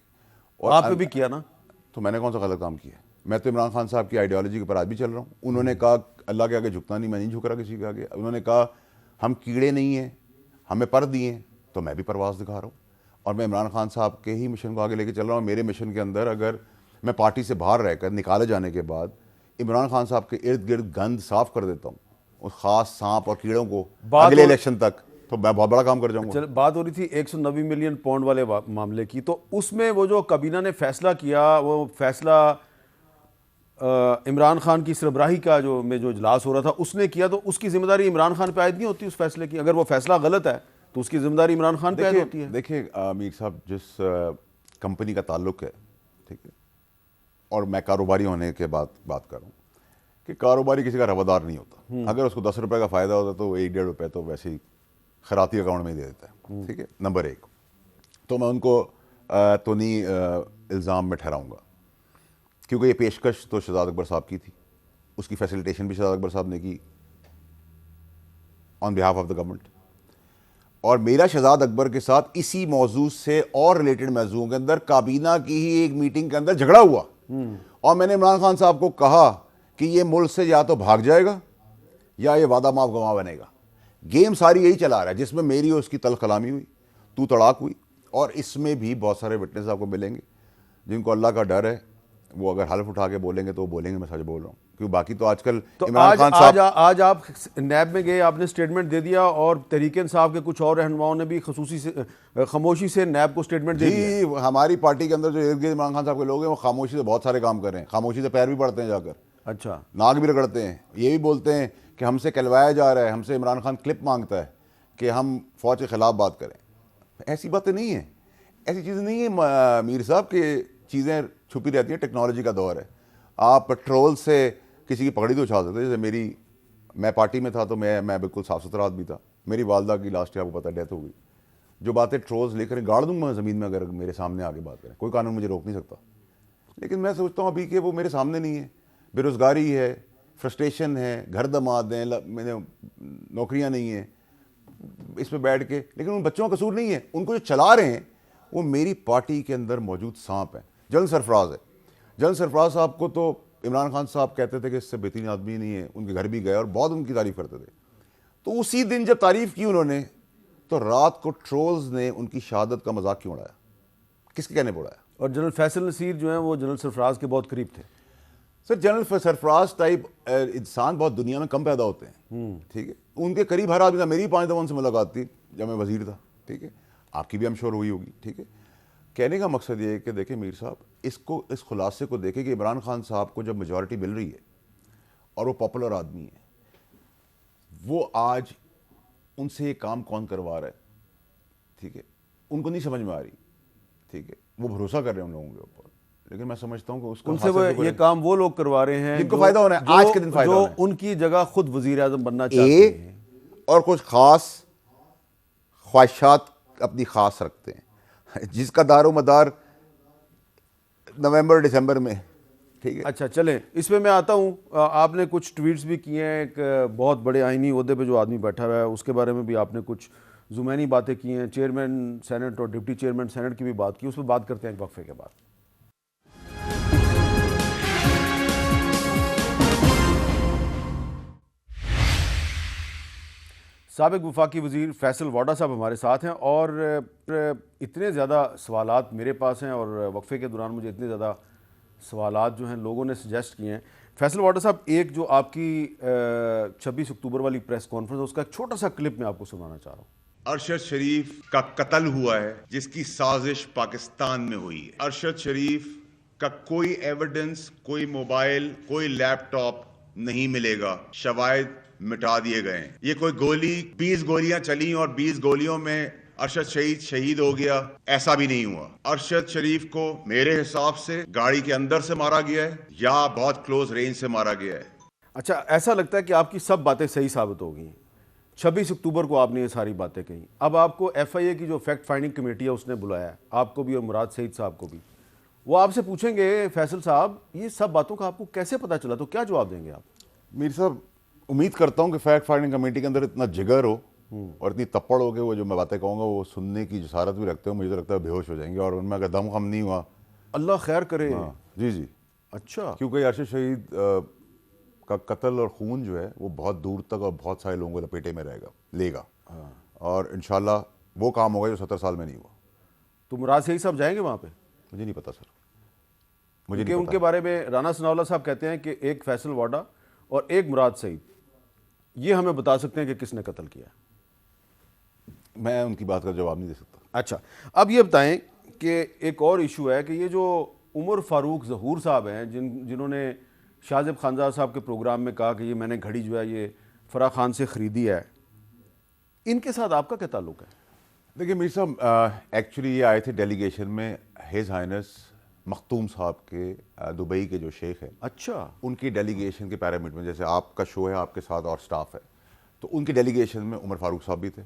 A: और आप पे भी किया ना?
B: तो मैंने कौन सा गलत काम किया? मैं तो इमरान खान साहब की आइडियोलॉजी के ऊपर आज भी चल रहा हूँ। उन्होंने कहा अल्लाह के आगे झुकना नहीं, मैं नहीं झुक रहा किसी के आगे। उन्होंने कहा हम कीड़े नहीं हैं, हमें पर दिए, तो मैं भी परवाज़ दिखा रहा हूँ और मैं इमरान खान साहब के ही मिशन को आगे लेके चल रहा हूँ। मेरे मिशन के अंदर अगर मैं पार्टी से बाहर रहकर निकाले जाने के बाद इमरान खान साहब के इर्द गिर्द गंद साफ कर देता हूँ, उस खास सांप और कीड़ों को अगले इलेक्शन तक, तो मैं बहुत बड़ा काम कर जाऊंगा।
A: बात हो रही थी 190 मिलियन पाउंड वाले मामले की, तो उसमें वो जो काबीना ने फैसला किया, वो फैसला इमरान खान की सरबराही का जो इजलास हो रहा था उसने किया, तो उसकी जिम्मेदारी इमरान खान पे आयद नहीं होती उस फैसले की? अगर वो फैसला गलत है तो उसकी जिम्मेदारी इमरान खान पे आयद होती है?
B: देखिए मीर साहब, जिस कंपनी का ताल्लुक है, ठीक है, और मैं कारोबारी होने के बाद बात कर रहा हूँ कि कारोबारी किसी का रवादार नहीं होता। अगर उसको 10 रुपये का फ़ायदा होता तो 1-1.5 रुपये तो वैसे ही खराती अकाउंट में ही दे देता है, ठीक है, नंबर 1। तो मैं उनको तो नहीं इल्ज़ाम में ठहराऊँगा, क्योंकि ये पेशकश तो शहजाद अकबर साहब की थी, उसकी फैसिलिटेशन भी शहजाद अकबर साहब ने की on behalf of the government. और मेरा शहजाद अकबर के साथ इसी मौजू से और रिलेटेड मौजूओं के अंदर काबीना की ही एक मीटिंग के अंदर झगड़ा हुआ, और मैंने इमरान खान साहब को कहा कि ये मुल्क से या तो भाग जाएगा या ये वादा माफ गवाह बनेगा। गेम सारी यही चला रहा है, जिसमें मेरी और उसकी तल्ख कलामी हुई, तू तड़ाक हुई, और इसमें भी बहुत सारे विटनेस आपको मिलेंगे जिनको अल्लाह का डर है, वो अगर हल्फ उठा के बोलेंगे तो वो बोलेंगे मैं सच बोल रहा हूँ। क्योंकि बाकी तो आजकल
A: तो
B: इमरान खान साहब,
A: आज आप नैब में गए, आपने स्टेटमेंट दे दिया, और तहरीक इंसाफ के कुछ और रहनुमाओं ने भी खामोशी से नैब को स्टेटमेंट दे दिया।
B: जी, हमारी पार्टी के अंदर जो इर्द गिर्द इमरान खान साहब के लोग हैं वो खामोशी से बहुत सारे काम कर रहे हैं, खामोशी से पैर भी पड़ते हैं जाकर,
A: अच्छा,
B: नाक भी रगड़ते हैं, ये भी बोलते हैं कि हमसे कहलवाया जा रहा है, हमसे इमरान खान क्लिप मांगता है। कि हम फ़ौज के ख़िलाफ़ बात करें। ऐसी बातें नहीं हैं, ऐसी चीज़ें नहीं है मीर साहब कि चीज़ें छुपी रहती हैं। टेक्नोलॉजी का दौर है, आप पेट्रोल से किसी की पगड़ी तो उछाल सकते हैं। जैसे मैं पार्टी में था तो मैं बिल्कुल साफ़ सुथरा आदमी था। मेरी वालदा की लास्ट ईयर आपको पता है डेथ हो गई। जो बातें ट्रोल्स लेकर गाड़ दूंगा ज़मीन में अगर मेरे सामने आगे बात करें, कोई कानून मुझे रोक नहीं सकता। लेकिन मैं सोचता हूँ अभी कि वो मेरे सामने नहीं है। बेरोज़गारी है, फ्रस्ट्रेशन है, घर दमाद हैं, मैंने नौकरियाँ नहीं हैं, इस पर बैठ के। लेकिन उन बच्चों का कसूर नहीं है, उनको जो चला रहे हैं वो मेरी पार्टी के अंदर मौजूद सांप है, जनरल सरफराज है। जनरल सरफराज साहब को तो इमरान खान साहब कहते थे कि इससे बेहतरीन आदमी नहीं है, उनके घर भी गए और बहुत उनकी तारीफ़ करते थे। तो उसी दिन जब तारीफ़ की उन्होंने, तो रात को ट्रोल्स ने उनकी शहादत का मजाक क्यों उड़ाया, किसके कहने पर उड़ाया?
A: और जनरल फैसल नसीर जो हैं वो जनरल सरफराज के बहुत करीब थे।
B: सर जनरल सरफराज टाइप इंसान बहुत दुनिया में कम पैदा होते हैं, ठीक है। उनके करीब हर आदमी था। मेरी 5 दफ़ा उनसे मुलाकात थी जब मैं वजीर था, ठीक है। आपकी भी हम श्योर हुई होगी, ठीक है। कहने का मकसद ये है कि देखें मीर साहब, इस खुलासे को देखें कि इमरान खान साहब को जब मेजॉरिटी मिल रही है और वो पॉपुलर आदमी है, वो आज उनसे ये काम कौन करवा रहा है, ठीक है। उनको नहीं समझ में आ रही, ठीक है। वो भरोसा कर रहे हैं उन लोगों के ऊपर, लेकिन मैं समझता हूँ कि उसको
A: उनसे वो ये काम वो लोग करवा रहे हैं
B: जिनको फायदा होना है, आज के दिन फायदा होना है,
A: जो उनकी जगह खुद वजीर आजम बनना चाहते हैं
B: और कुछ खास ख्वाहिशात अपनी खास रखते हैं, जिसका दारो मदार नवंबर दिसंबर में, ठीक है।
A: अच्छा चलें, इसमें मैं आता हूँ। आपने कुछ ट्वीट्स भी किए हैं, एक बहुत बड़े आईनी ओहदे पे जो आदमी बैठा हुआ है उसके बारे में भी आपने कुछ जुमैनी बातें की हैं। चेयरमैन सेनेट और डिप्टी चेयरमैन सेनेट की भी बात की, उस पर बात करते हैं एक वक्फे के बाद। साबिक वफाकी वज़ीर फैसल वाडा साहब हमारे साथ हैं और इतने ज़्यादा सवालात मेरे पास हैं और वक्फे के दौरान मुझे इतने ज़्यादा सवालात जो हैं लोगों ने सजेस्ट किए हैं। फैसल वाडा साहब, एक जो आपकी 26 अक्टूबर वाली प्रेस कॉन्फ्रेंस है उसका एक छोटा सा क्लिप मैं आपको सुनाना चाह रहा हूँ।
C: अरशद शरीफ का कत्ल हुआ है जिसकी साजिश पाकिस्तान में हुई है। अरशद शरीफ का कोई एविडेंस, कोई मोबाइल, कोई लैपटॉप नहीं मिलेगा, शवाहिद मिटा दिए गए। ये कोई गोली, 20 गोलियां चली और 20 गोलियों में अरशद शहीद हो गया, ऐसा भी नहीं हुआ। अरशद शरीफ को मेरे हिसाब से गाड़ी के अंदर से मारा गया है या बहुत क्लोज रेंज से मारा गया है।
A: अच्छा, ऐसा लगता है कि आपकी सब बातें सही साबित हो गई। 26 अक्टूबर को आपने ये सारी बातें कही। अब आपको FIA की जो फैक्ट फाइंडिंग कमेटी है उसने बुलाया है, आपको भी और मुराद सईद साहब को भी। वो आपसे पूछेंगे फैसल साहब ये सब बातों का आपको कैसे पता चला, तो क्या जवाब देंगे आप?
B: मीर साहब, उम्मीद करता हूँ कि फैक्ट फाइंडिंग कमेटी के अंदर इतना जिगर हो और इतनी तप्पड़ हो कि वो जो मैं बातें कहूँगा वो सुनने की जसारत भी रखते हो। मुझे तो लगता है बेहोश हो जाएंगे और उनमें अगर दम खम नहीं हुआ,
A: अल्लाह खैर करे।
B: जी जी।
A: अच्छा,
B: क्योंकि अरशद शहीद का कत्ल और खून जो है वो बहुत दूर तक और बहुत सारे लोगों को लपेटे में लेगा और इंशाल्लाह वो काम होगा जो 70 साल में नहीं हुआ।
A: तो मुराद सईद साहब जाएंगे वहाँ पे?
B: मुझे नहीं पता सर, मुझे
A: क्योंकि
B: नहीं
A: उनके
B: पता।
A: बारे में राना सनाउल्लाह साहब कहते हैं कि एक फैसल वाडा और एक मुराद सईद, ये हमें बता सकते हैं कि किसने कत्ल किया।
B: मैं उनकी बात का जवाब नहीं दे सकता।
A: अच्छा, अब ये बताएं कि एक और इशू है कि ये जो उमर फारूक ज़हूर साहब हैं जिन्होंने शाहजेब खानज़ादा साहब के प्रोग्राम में कहा कि ये मैंने घड़ी जो है ये फराह खान से ख़रीदी है, इनके साथ आपका क्या ताल्लुक़ है?
B: देखिए मीर साहब, एक्चुअली ये आए थे डेलीगेशन में हिज हाइनेस मखतूम साहब के दुबई के जो शेख हैं,
A: अच्छा,
B: उनकी डेलीगेशन के पैरामीटर में, जैसे आपका शो है आपके साथ और स्टाफ है, तो उनकी डेलीगेशन में उमर फारूक साहब भी थे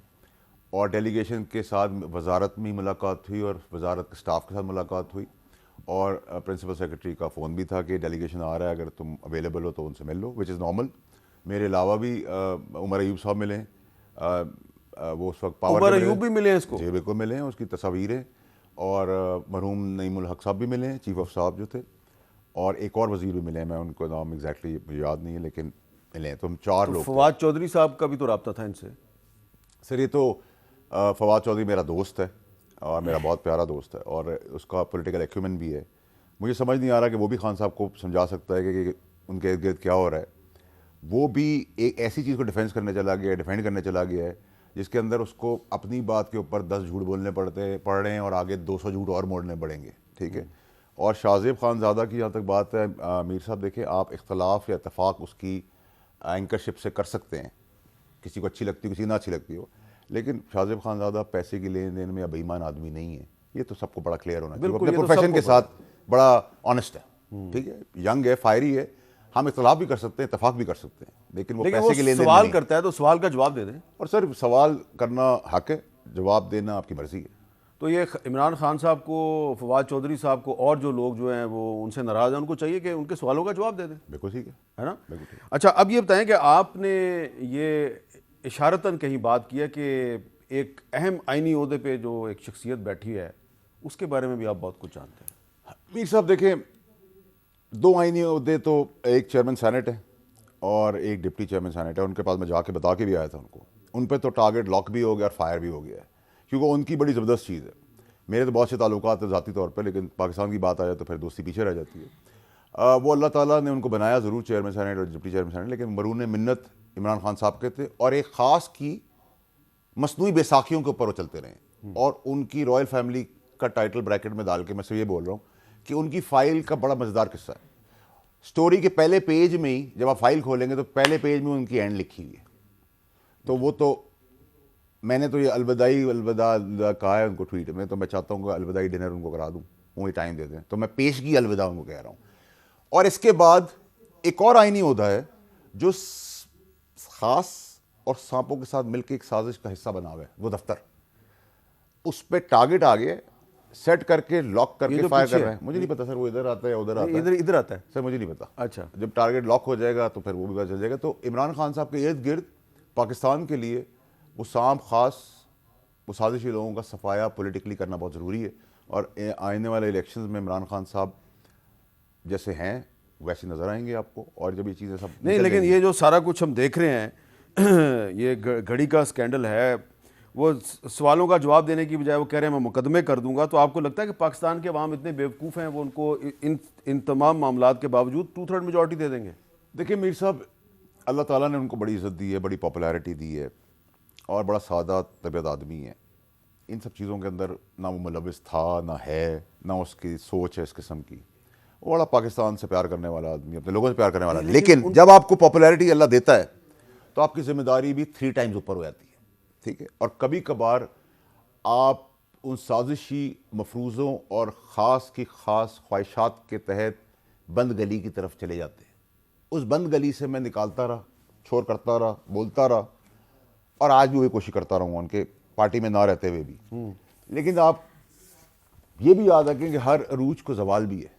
B: और डेलीगेशन के साथ वजारत में मुलाकात हुई और वजारत के स्टाफ के साथ मुलाकात हुई और प्रिंसिपल सेक्रेटरी का फ़ोन भी था कि डेलीगेशन आ रहा है, अगर तुम अवेलेबल हो तो उनसे मिल लो, विच इज़ नॉर्मल। मेरे अलावा भी उमर अयूब साहब मिले, वो उस वक्त पावर
A: उमर अयूब भी मिले हैं इसको?
B: जी बिल्कुल मिले हैं, उसकी तस्वीरें। और मरहूम नईमुल हक साहब भी मिले हैं, चीफ ऑफ स्टाफ जो थे, और एक और वजीर भी मिले हैं, मैं उनको नाम एग्जैक्टली मुझे याद नहीं है लेकिन मिले हैं। तो हम 4 लोग।
A: फवाद चौधरी साहब का भी तो रब्ता था इनसे?
B: सर ये तो फवाद चौधरी मेरा दोस्त है और मेरा बहुत प्यारा दोस्त है और उसका पॉलिटिकल एक्यूमेंट भी है। मुझे समझ नहीं आ रहा कि वो भी खान साहब को समझा सकता है कि उनके इर्द गिर्द क्या हो रहा है। वो भी एक ऐसी चीज़ को डिफेंड करने चला गया है जिसके अंदर उसको अपनी बात के ऊपर 10 झूठ बोलने पड़ रहे हैं और आगे 200 झूठ और मोड़ने पड़ेंगे, ठीक है। और शाहजेब खानज़ादा की जहाँ तक बात है मीर साहब, देखिए आप इख्तलाफ या इत्तेफाक उसकी एंकरशिप से कर सकते हैं, किसी को अच्छी लगती हो किसी ना अच्छी लगती हो, लेकिन शाहजेब खानज़ादा पैसे की लेन देन में या बेईमान आदमी नहीं है, ये तो सबको बड़ा क्लियर होना चाहिए।
A: बिल्कुल,
B: अपने
A: ये तो
B: प्रोफेशन के
A: सबको
B: साथ बड़ा ऑनेस्ट है, ठीक है, यंग है, फायरी है, हम इख्तलाफ भी कर सकते हैं, इतफाक भी कर सकते हैं, लेकिन वो पैसे की लेन देन
A: सवाल
B: नहीं।
A: करता है तो सवाल का जवाब दे दें।
B: और सर सवाल करना हक है, जवाब देना आपकी मर्जी है।
A: तो ये इमरान खान साहब को, फवाद चौधरी साहब को और जो लोग जो हैं वो उनसे नाराज़ हैं, उनको चाहिए कि उनके सवालों का जवाब दे दें,
B: बिल्कुल ठीक
A: है ना?
B: बिल्कुल ठीक।
A: अच्छा, अब ये बताएं कि आपने ये इशारतन कहीं बात किया कि एक अहम आईनी ओहदे पे जो एक शख्सियत बैठी है उसके बारे में भी आप बहुत कुछ जानते हैं।
B: मीर साहब देखें, दो आईनी ओहदे तो एक चेयरमैन सेनेट है और एक डिप्टी चेयरमैन सेनेट है। उनके पास मैं जाके बता के भी आया था उनको, उन पे तो टारगेट लॉक भी हो गया और फायर भी हो गया है, क्योंकि उनकी बड़ी ज़बरदस्त चीज़ है। मेरे तो बहुत से ताल्लुकात है ज़ाती तौर पर, लेकिन पाकिस्तान की बात आ जाए तो फिर दोस्ती पीछे रह जाती है। वो अल्लाह ताला ने उनको बनाया ज़रूर चेयरमैन सेनेट और डिप्टी चेयरमैन सेनेट, लेकिन मरून मिन्नत इमरान खान साहब के थे और एक ख़ास की मसनूई बैसाखियों के ऊपर वो चलते रहे। और उनकी रॉयल फैमिली का टाइटल ब्रैकेट में डाल के मैं सिर्फ ये बोल रहा हूँ कि उनकी फ़ाइल का बड़ा मज़ेदार किस्सा है। स्टोरी के पहले पेज में ही जब आप फाइल खोलेंगे तो पहले पेज में उनकी एंड लिखी हुई है। तो वो तो मैंने तो ये अलविदा कहा है उनको ट्वीट में, तो मैं चाहता हूँ कि अलविदाई डिनर उनको करा दूँ, वही टाइम दे दें, तो मैं पेशगी अलविदा उनको कह रहा हूँ। और इसके बाद एक और आईनी ओहदा है जो ख़ास और सांपों के साथ मिलकर एक साजिश का हिस्सा बना हुआ है, वो दफ्तर, उस पर टारगेट आ गया, सेट करके लॉक करके फायर कर रहे हैं। मुझे नहीं पता सर वो इधर आता है या उधर आता है,
A: इधर आता है
B: सर मुझे नहीं पता।
A: अच्छा,
B: जब टारगेट लॉक हो जाएगा तो फिर वो भी पता चल जाएगा। तो इमरान खान साहब के इर्द गिर्द पाकिस्तान के लिए वो सांप खास, वो साजिशी लोगों का सफाया पॉलिटिकली करना बहुत ज़रूरी है। और आने वाले इलेक्शंस में इमरान खान साहब जैसे हैं वैसे नज़र आएंगे आपको। और जब ये चीज़ें सब
A: नहीं, लेकिन ये जो सारा कुछ हम देख रहे हैं ये घड़ी का स्कैंडल है, वो सवालों का जवाब देने की बजाय वो कह रहे हैं मैं मुकदमे कर दूंगा। तो आपको लगता है कि पाकिस्तान के अवाम इतने बेवकूफ़ हैं, वो उनको इन तमाम मामलात के बावजूद 2/3 मेजॉरिटी दे देंगे?
B: देखिए मीर साहब, अल्लाह ताला ने उनको बड़ी इज़्ज़त दी है, बड़ी पॉपुलैरिटी दी है और बड़ा सादा तबीयत आदमी है। इन सब चीज़ों के अंदर ना वो मुलविस था, ना है, ना उसकी सोच है इस किस्म की। वो बड़ा पाकिस्तान से प्यार करने वाला आदमी, अपने लोगों से प्यार करने वाला। लेकिन जब आपको पॉपुलैरिटी अल्लाह देता है तो आपकी जिम्मेदारी भी 3 टाइम्स ऊपर हो जाती है, ठीक है। और कभी कभार आप उन साजिशी मफरूज़ों और ख़ास की ख़ास ख्वाहिशात के तहत बंद गली की तरफ चले जाते हैं। उस बंद गली से मैं निकालता रहा, शोर करता रहा, बोलता रहा और आज भी वही कोशिश करता रहूँगा उनके पार्टी में ना रहते हुए भी। लेकिन आप ये भी याद रखें कि हर अरूज को जवाल भी है।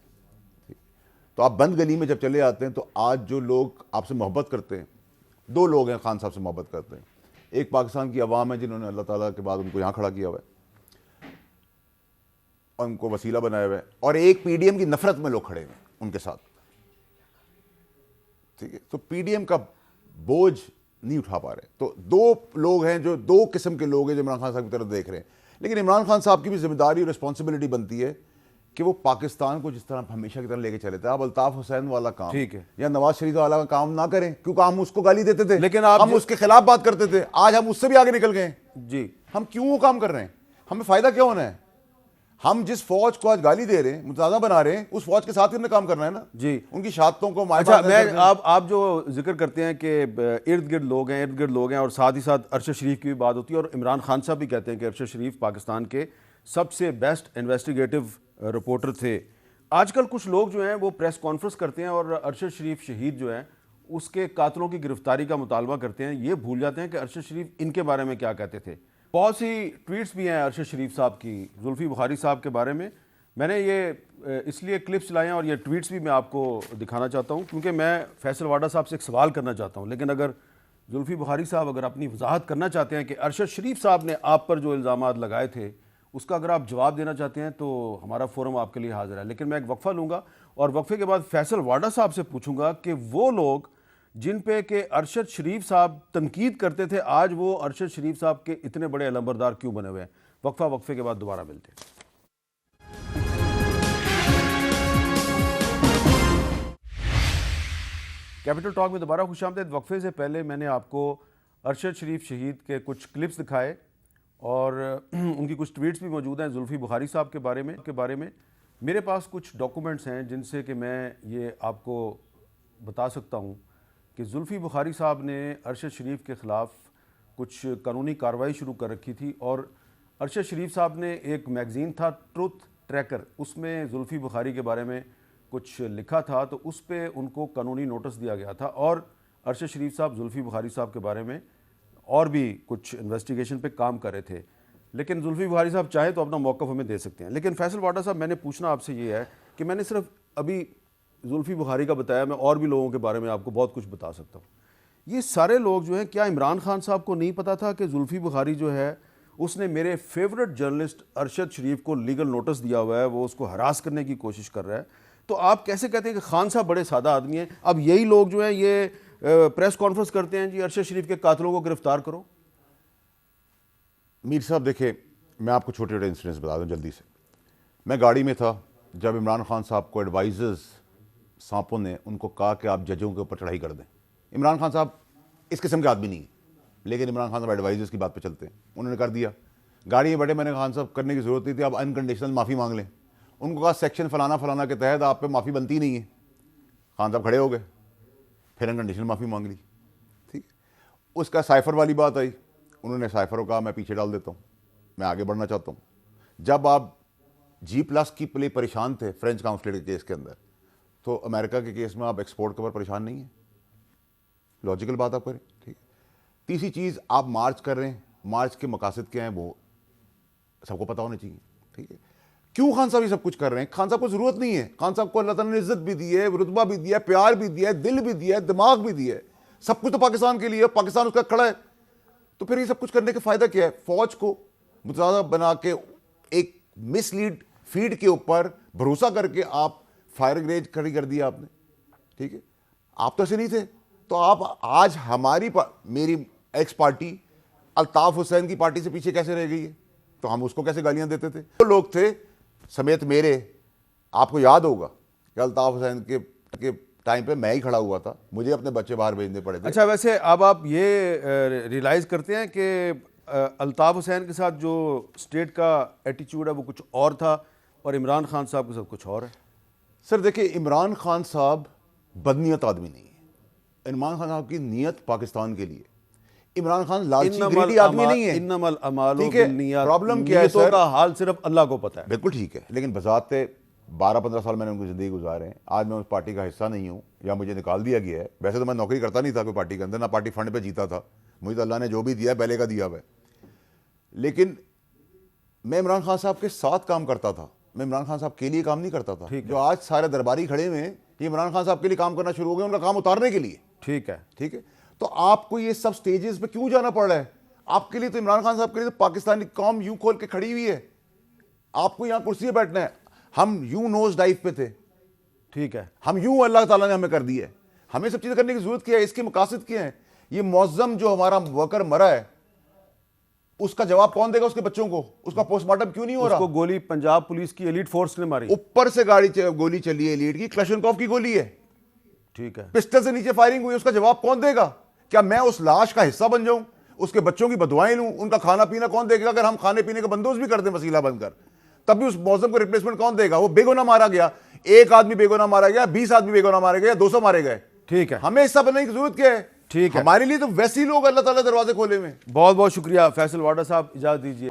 B: तो आप बंद गली में जब चले आते हैं तो आज जो लोग आपसे मोहब्बत करते हैं, 2 लोग हैं खान साहब से मोहब्बत करते हैं। एक पाकिस्तान की अवाम है जिन्होंने अल्लाह ताला के बाद उनको यहाँ खड़ा किया हुआ है और उनको वसीला बनाया हुआ है, और एक पीडीएम की नफरत में लोग खड़े हैं उनके साथ, ठीक है। तो पीडीएम का बोझ नहीं उठा पा रहे। तो 2 लोग हैं, जो 2 किस्म के लोग हैं जो इमरान खान साहब की तरफ देख रहे हैं। लेकिन इमरान खान साहब की भी जिम्मेदारी और रिस्पॉन्सिबिलिटी बनती है कि वो पाकिस्तान को जिस तरह हमेशा की तरह लेके चले थे। आप अल्ताफ हुसैन वाला काम,
A: ठीक है,
B: या नवाज शरीफ वाला काम ना करें, क्योंकि हम उसको गाली देते थे,
A: लेकिन
B: हम उसके खिलाफ बात करते थे। आज हम उससे भी आगे निकल गए
A: जी।
B: हम क्यों वो काम कर रहे हैं? हमें फायदा क्या होना है? हम जिस फौज को आज गाली दे रहे हैं, मुताजा बना रहे हैं, उस फौज के साथ ही हमने काम करना है ना
A: जी।
B: उनकी शहादतों को।
A: अच्छा, मैं आप जो जिक्र करते हैं कि इर्द गिर्द लोग हैं और साथ ही साथ अरशद शरीफ की भी बात होती है, और इमरान खान साहब भी कहते हैं कि अरशद शरीफ पाकिस्तान के सबसे बेस्ट इन्वेस्टिगेटिव रिपोर्टर थे। आजकल कुछ लोग जो हैं वो प्रेस कॉन्फ्रेंस करते हैं और अरशद शरीफ शहीद जो है उसके कातलों की गिरफ्तारी का मुतालबा करते हैं, ये भूल जाते हैं कि अरशद शरीफ इनके बारे में क्या कहते थे। बहुत सी ट्वीट्स भी हैं अरशद शरीफ साहब की, जुल्फी बुखारी साहब के बारे में। मैंने ये इसलिए क्लिप्स लाए हैं और ये ट्वीट्स भी मैं आपको दिखाना चाहता हूँ, क्योंकि मैं फैसल वाडा साहब से एक सवाल करना चाहता हूँ। लेकिन अगर जुल्फी बुखारी साहब अगर अपनी वजाहत करना चाहते हैं कि अरशद शरीफ साहब ने आप पर जो इल्ज़ामात लगाए थे उसका अगर आप जवाब देना चाहते हैं तो हमारा फोरम आपके लिए हाजिर है। लेकिन मैं एक वक्फा लूँगा और वक्फे के बाद फैसल वाडा साहब से पूछूंगा कि वो लोग जिन पे के अरशद शरीफ साहब तनकीद करते थे, आज वो अरशद शरीफ साहब के इतने बड़े अलंबरदार क्यों बने हुए हैं। वक्फे के बाद दोबारा मिलते हैं। कैपिटल टॉक में दोबारा खुशामदीद। वक्फे से पहले मैंने आपको अरशद शरीफ शहीद के कुछ क्लिप्स दिखाए और उनकी कुछ ट्वीट्स भी मौजूद हैं जुल्फी बुखारी साहब के बारे में। मेरे पास कुछ डॉक्यूमेंट्स हैं जिनसे कि मैं ये आपको बता सकता हूँ कि जुल्फी बुखारी साहब ने अरशद शरीफ के ख़िलाफ़ कुछ कानूनी कार्रवाई शुरू कर रखी थी और अरशद शरीफ साहब ने एक मैगज़ीन था ट्रुथ ट्रैकर, उसमें जुल्फ़ी बुखारी के बारे में कुछ लिखा था, तो उस पे उनको कानूनी नोटिस दिया गया था और अरशद शरीफ साहब जुल्फ़ी बुखारी साहब के बारे में और भी कुछ इन्वेस्टिगेशन पे काम कर रहे थे। लेकिन जुल्फ़ी बुखारी साहब चाहे तो अपना मौक़िफ़ हमें दे सकते हैं। लेकिन फैसल वाडा साहब, मैंने पूछना आपसे ये है कि मैंने सिर्फ अभी जुल्फ़ी बुखारी का बताया, मैं और भी लोगों के बारे में आपको बहुत कुछ बता सकता हूँ। ये सारे लोग जो हैं, क्या इमरान खान साहब को नहीं पता था कि जुल्फ़ी बुखारी जो है उसने मेरे फेवरेट जर्नलिस्ट अरशद शरीफ को लीगल नोटिस दिया हुआ है, वो उसको हरास करने की कोशिश कर रहा है? तो आप कैसे कहते हैं कि खान साहब बड़े सादा आदमी हैं? अब यही लोग जो हैं ये प्रेस कॉन्फ्रेंस करते हैं जी अरशद शरीफ के कातलों को गिरफ्तार करो।
B: मीर साहब देखिए, मैं आपको छोटे छोटे इंसिडेंट्स बता दूं जल्दी से। मैं गाड़ी में था जब इमरान खान साहब को एडवाइजर्स सांपों ने उनको कहा कि आप जजों के ऊपर चढ़ाई कर दें। इमरान खान साहब इस किस्म के आदमी नहीं है, लेकिन इमरान खान साहब एडवाइजर्स की बात पे चलते हैं, उन्होंने कर दिया। गाड़ी में बैठे मैंने खान साहब करने की ज़रूरत नहीं थी, आप अनकंडीशनल माफ़ी मांग लें। उनको कहा सेक्शन फलाना फलाना के तहत आप पे माफ़ी बनती नहीं है। खान साहब खड़े हो गए, फिर अनकंडीशनल माफ़ी मांग ली। ठीक, उसका साइफर वाली बात आई, उन्होंने साइफर को कहा मैं पीछे डाल देता हूँ, मैं आगे बढ़ना चाहता हूँ। जब आप G+ की लिए परेशान थे फ्रेंच काउंसलेट के केस के अंदर, तो अमेरिका के केस में आप एक्सपोर्ट के ऊपर परेशान नहीं है। लॉजिकल बात आप करें। ठीक, तीसरी चीज़, आप मार्च कर रहे हैं, मार्च के मकासद क्या हैं वो सबको पता होना चाहिए। ठीक है, क्यों खान साहब ये सब कुछ कर रहे हैं? खान साहब को ज़रूरत नहीं है। खान साहब को अल्लाह ताला ने इज्जत भी दी है, रुतबा भी दिया है, प्यार भी दिया है, दिल भी दिया है, दिमाग भी दिया है, सब कुछ तो पाकिस्तान के लिए, पाकिस्तान उसका खड़ा है। तो फिर ये सब कुछ करने का फ़ायदा क्या है? फ़ौज को मुतज़ादा बना के एक मिसलीड फीड के ऊपर भरोसा करके आप फायरिंग रेंज खड़ी कर दिया आपने। ठीक है, आप तो ऐसे नहीं थे। तो आप आज मेरी एक्स पार्टी अल्ताफ़ हुसैन की पार्टी से पीछे कैसे रह गई है? तो हम उसको कैसे गालियां देते थे? तो लोग थे समेत मेरे, आपको याद होगा कि अल्ताफ़ हुसैन के टाइम पे मैं ही खड़ा हुआ था, मुझे अपने बच्चे बाहर भेजने पड़े थे।
A: अच्छा, वैसे अब आप ये रियलाइज़ करते हैं कि अल्ताफ़ हुसैन के साथ जो स्टेट का एटीट्यूड है वो कुछ और था और इमरान खान साहब के साथ कुछ और है?
B: सर देखिए, इमरान खान साहब बदनीयत आदमी नहीं है। इमरान खान साहब की नीयत पाकिस्तान के लिए। इमरान खान लालची ग्रीडी आदमी नहीं है।
A: इन्नमल अमालु
B: ठीक है,
A: बिन्नियात,
B: प्रॉब्लम क्या है
A: नीयतों
B: सर?
A: का हाल सिर्फ अल्लाह को पता है।
B: बिल्कुल ठीक है, लेकिन बज़ाते 12-15 साल मैंने उनकी ज़िंदगी गुजारे हैं। आज मैं उस पार्टी का हिस्सा नहीं हूँ या मुझे निकाल दिया गया है। वैसे तो मैं नौकरी करता नहीं था कोई पार्टी के अंदर, ना पार्टी फंड पे जीता था, मुझे तो अल्लाह ने जो भी दिया पहले का दिया हुआ है। लेकिन मैं इमरान खान साहब के साथ काम करता था, मैं इमरान खान साहब के लिए काम नहीं करता था। जो आज सारे दरबारी खड़े हुए हैं, ये इमरान खान साहब के लिए काम करना शुरू हो गए, उनका काम उतारने के लिए।
A: ठीक है,
B: ठीक है, तो आपको ये सब स्टेजेस पे क्यों जाना पड़ रहा है? आपके लिए तो इमरान खान साहब के लिए तो पाकिस्तानी कौम यूं खोल के खड़ी हुई है, आपको यहां कुर्सी पे बैठना है। हम यूं नोज डाइव पे थे।
A: ठीक है,
B: हम यूं अल्लाह ताला ने हमें कर दिया है। हमें सब चीजें करने की जरूरत क्या है? इसके मकासद क्या है? ये मौजम जो हमारा वर्कर मरा है, उसका जवाब कौन देगा? उसके बच्चों को उसका पोस्टमार्टम क्यों नहीं हो रहा?
A: उसको गोली पंजाब पुलिस की एलीट फोर्स ने मारी।
B: ऊपर से गोली चली है एलीट की, क्लशनकोव की गोली है।
A: ठीक है,
B: पिस्टल से नीचे फायरिंग हुई, उसका जवाब कौन देगा? क्या मैं उस लाश का हिस्सा बन जाऊं? उसके बच्चों की बदुआएं लूं? उनका खाना पीना कौन देगा? अगर हम खाने पीने का बंदोबस्त भी कर दें वसीला बनकर, तब भी उस मौसम को रिप्लेसमेंट कौन देगा? वो बेगुनाह मारा गया, एक आदमी बेगुनाह मारा गया, 20 आदमी बेगुनाह मारे गए, 200 मारे गए।
A: ठीक है,
B: हमें हिस्सा बनने की जरूरत क्या है?
A: ठीक है,
B: हमारे लिए तो वैसे ही लोग अल्लाह ताला दरवाजे खोले हुए।
A: बहुत बहुत शुक्रिया फैसल वाडा साहब, इजाज़त दीजिए।